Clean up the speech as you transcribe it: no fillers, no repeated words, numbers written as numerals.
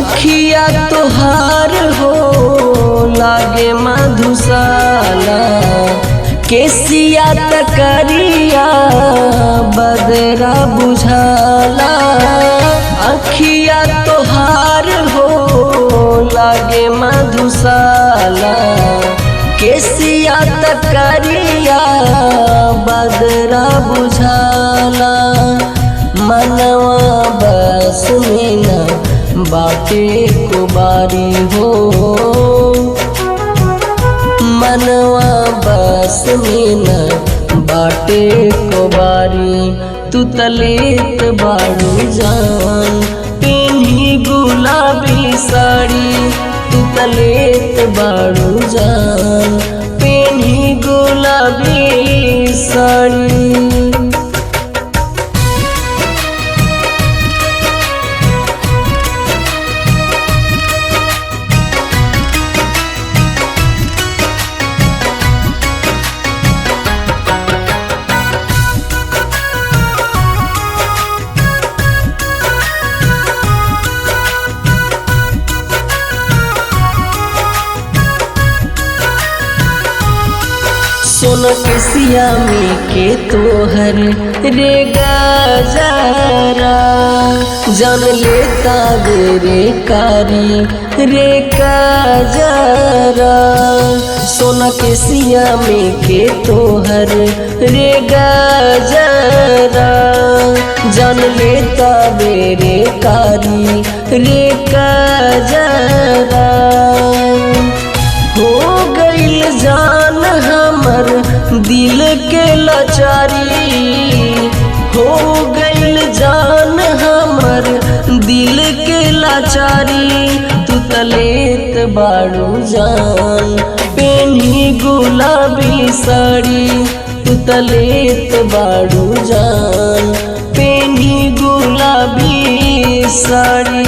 अखिया तोहार हो लागे मधुशाला, केसिया तकरिया बदरा बुझाला। अखिया तोहार हो लागे मधुशाला, केसिया तकरिया बदरा बुझाला। मनवा बस में न बाटे को बारी हो, मनवा बस में न बाटे को बारी। तू तलेत बाड़ू जान पेन्ही गुलाबी साड़ी, तू तलेत बाड़ू जान पेन्ही गुलाबी साड़ी। सोना केसिया में के तोहर रे गजरा, जान लेता रे कारी रे गजरा। सोना केसिया में के तोहर रे गजरा, जान लेता रे कारी रे गजरा। हो गइल जान हमर दिल के लाचारी, हो गइल जान हमर दिल के लाचारी। तू तलेत बाड़ू जान पेन्ही गुलाबी साड़ी, तू तलेत बाड़ू जान पेन्ही गुलाबी साड़ी।